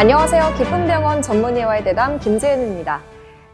안녕하세요. 기쁨병원 전문의와의 대담 김재은입니다.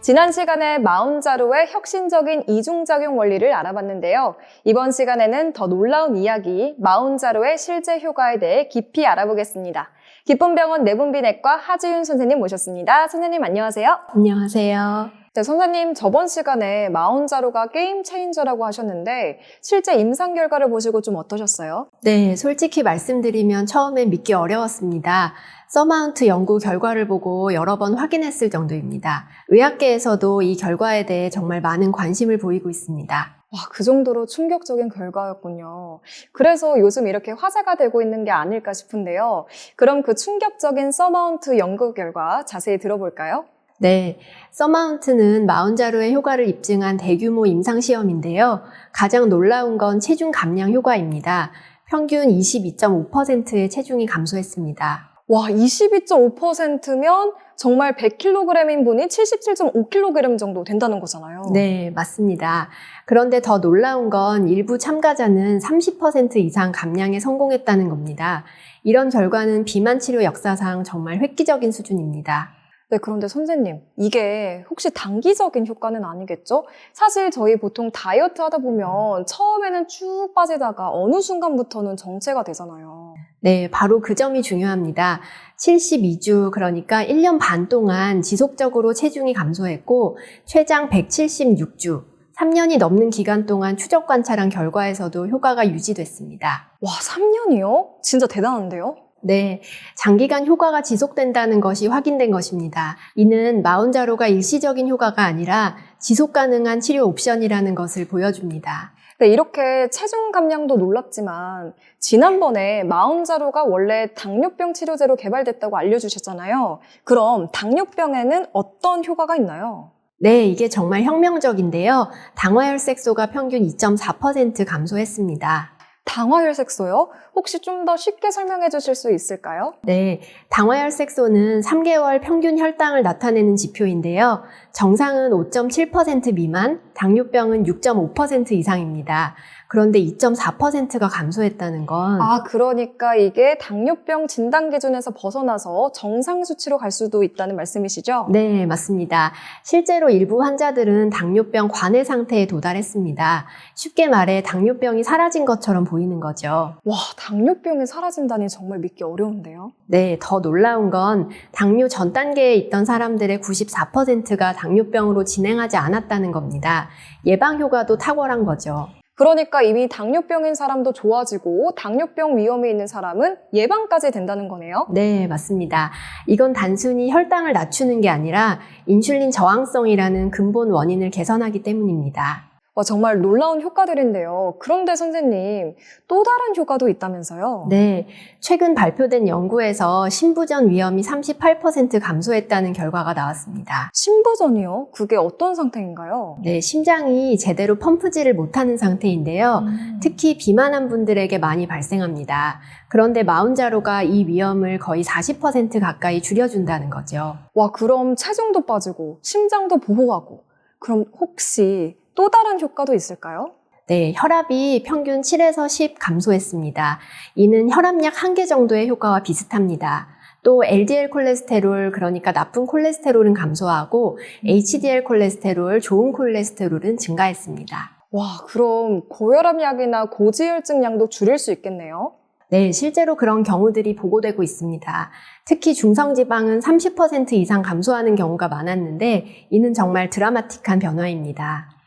지난 시간에 마운자로의 혁신적인 이중작용 원리를 알아봤는데요. 이번 시간에는 더 놀라운 이야기, 마운자로의 실제 효과에 대해 깊이 알아보겠습니다. 기쁨병원 내분비내과 하지윤 선생님 모셨습니다. 선생님 안녕하세요. 안녕하세요. 네, 선생님 저번 시간에 마운자로가 게임 체인저라고 하셨는데 실제 임상 결과를 보시고 좀 어떠셨어요? 네, 솔직히 말씀드리면 처음엔 믿기 어려웠습니다. 서마운트 연구 결과를 보고 여러 번 확인했을 정도입니다. 의학계에서도 이 결과에 대해 정말 많은 관심을 보이고 있습니다. 와, 그 정도로 충격적인 결과였군요. 그래서 요즘 이렇게 화제가 되고 있는 게 아닐까 싶은데요. 그럼 그 충격적인 서마운트 연구 결과 자세히 들어볼까요? 네, 서마운트는 마운자로의 효과를 입증한 대규모 임상시험인데요. 가장 놀라운 건 체중 감량 효과입니다. 평균 22.5%의 체중이 감소했습니다. 와, 22.5%면 정말 100kg인 분이 77.5kg 정도 된다는 거잖아요. 네, 맞습니다. 그런데 더 놀라운 건 일부 참가자는 30% 이상 감량에 성공했다는 겁니다. 이런 결과는 비만 치료 역사상 정말 획기적인 수준입니다. 네, 그런데 선생님, 이게 혹시 단기적인 효과는 아니겠죠? 사실 저희 보통 다이어트 하다 보면 처음에는 쭉 빠지다가 어느 순간부터는 정체가 되잖아요. 네, 바로 그 점이 중요합니다. 72주, 그러니까 1년 반 동안 지속적으로 체중이 감소했고 최장 176주, 3년이 넘는 기간 동안 추적 관찰한 결과에서도 효과가 유지됐습니다. 와, 3년이요? 진짜 대단한데요? 네, 장기간 효과가 지속된다는 것이 확인된 것입니다. 이는 마운자로가 일시적인 효과가 아니라 지속 가능한 치료 옵션이라는 것을 보여줍니다. 네, 이렇게 체중 감량도 놀랍지만 지난번에 마운자로가 원래 당뇨병 치료제로 개발됐다고 알려주셨잖아요. 그럼 당뇨병에는 어떤 효과가 있나요? 네, 이게 정말 혁명적인데요. 당화혈색소가 평균 2.4% 감소했습니다. 당화혈색소요? 혹시 좀 더 쉽게 설명해 주실 수 있을까요? 네, 당화혈색소는 3개월 평균 혈당을 나타내는 지표인데요. 정상은 5.7% 미만, 당뇨병은 6.5% 이상입니다. 그런데 2.4%가 감소했다는 건 그러니까 이게 당뇨병 진단 기준에서 벗어나서 정상 수치로 갈 수도 있다는 말씀이시죠? 네, 맞습니다. 실제로 일부 환자들은 당뇨병 관해 상태에 도달했습니다. 쉽게 말해 당뇨병이 사라진 것처럼 보이는 거죠. 와, 당뇨병이 사라진다니 정말 믿기 어려운데요? 네, 더 놀라운 건 당뇨 전 단계에 있던 사람들의 94%가 당뇨병으로 진행하지 않았다는 겁니다. 예방 효과도 탁월한 거죠. 그러니까 이미 당뇨병인 사람도 좋아지고 당뇨병 위험이 있는 사람은 예방까지 된다는 거네요? 네, 맞습니다. 이건 단순히 혈당을 낮추는 게 아니라 인슐린 저항성이라는 근본 원인을 개선하기 때문입니다. 와, 정말 놀라운 효과들인데요. 그런데 선생님, 또 다른 효과도 있다면서요? 네, 최근 발표된 연구에서 심부전 위험이 38% 감소했다는 결과가 나왔습니다. 심부전이요? 그게 어떤 상태인가요? 네, 심장이 제대로 펌프질을 못하는 상태인데요. 특히 비만한 분들에게 많이 발생합니다. 그런데 마운자로가 이 위험을 거의 40% 가까이 줄여준다는 거죠. 와, 그럼 체중도 빠지고 심장도 보호하고 그럼 혹시 또 다른 효과도 있을까요? 네, 혈압이 평균 7에서 10 감소했습니다. 이는 혈압약 1개 정도의 효과와 비슷합니다. 또 LDL 콜레스테롤, 그러니까 나쁜 콜레스테롤은 감소하고 HDL 콜레스테롤, 좋은 콜레스테롤은 증가했습니다. 와, 그럼 고혈압약이나 고지혈증 양도 줄일 수 있겠네요? 네, 실제로 그런 경우들이 보고되고 있습니다. 특히 중성지방은 30% 이상 감소하는 경우가 많았는데 이는 정말 드라마틱한 변화입니다.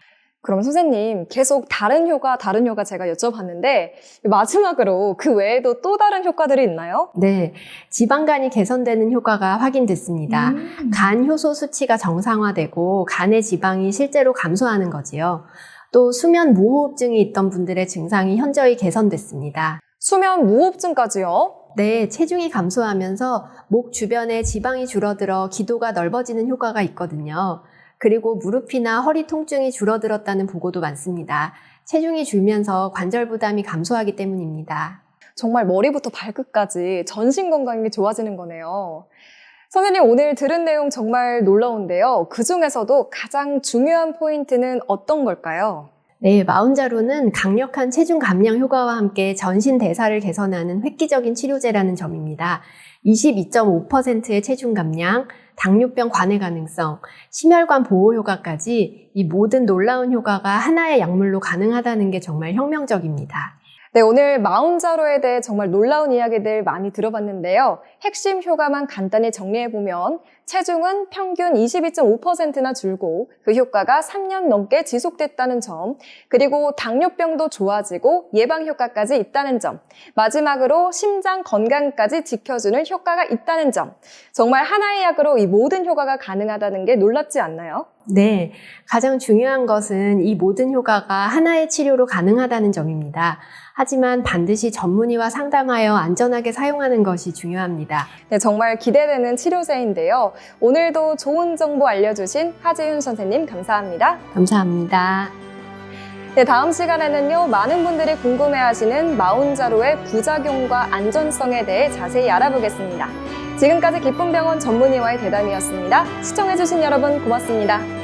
그럼 선생님, 계속 다른 효과 제가 여쭤봤는데 마지막으로 그 외에도 또 다른 효과들이 있나요? 네, 지방간이 개선되는 효과가 확인됐습니다. 간 효소 수치가 정상화되고 간의 지방이 실제로 감소하는 거지요. 또 수면 무호흡증이 있던 분들의 증상이 현저히 개선됐습니다. 수면 무호흡증까지요? 네, 체중이 감소하면서 목 주변에 지방이 줄어들어 기도가 넓어지는 효과가 있거든요. 그리고 무릎이나 허리 통증이 줄어들었다는 보고도 많습니다. 체중이 줄면서 관절 부담이 감소하기 때문입니다. 정말 머리부터 발끝까지 전신 건강이 좋아지는 거네요. 선생님, 오늘 들은 내용 정말 놀라운데요. 그중에서도 가장 중요한 포인트는 어떤 걸까요? 네, 마운자로는 강력한 체중 감량 효과와 함께 전신 대사를 개선하는 획기적인 치료제라는 점입니다. 22.5%의 체중 감량, 당뇨병 관해 가능성, 심혈관 보호 효과까지 이 모든 놀라운 효과가 하나의 약물로 가능하다는 게 정말 혁명적입니다. 네, 오늘 마운자로에 대해 정말 놀라운 이야기들 많이 들어봤는데요. 핵심 효과만 간단히 정리해보면 체중은 평균 22.5%나 줄고 그 효과가 3년 넘게 지속됐다는 점, 그리고 당뇨병도 좋아지고 예방 효과까지 있다는 점, 마지막으로 심장 건강까지 지켜주는 효과가 있다는 점, 정말 하나의 약으로 이 모든 효과가 가능하다는 게 놀랍지 않나요? 네, 가장 중요한 것은 이 모든 효과가 하나의 치료로 가능하다는 점입니다. 하지만 반드시 전문의와 상담하여 안전하게 사용하는 것이 중요합니다. 네, 정말 기대되는 치료제인데요. 오늘도 좋은 정보 알려주신 하재윤 선생님 감사합니다. 감사합니다. 네, 다음 시간에는요, 많은 분들이 궁금해하시는 마운자로의 부작용과 안전성에 대해 자세히 알아보겠습니다. 지금까지 기쁨병원 전문의와의 대담이었습니다. 시청해주신 여러분 고맙습니다.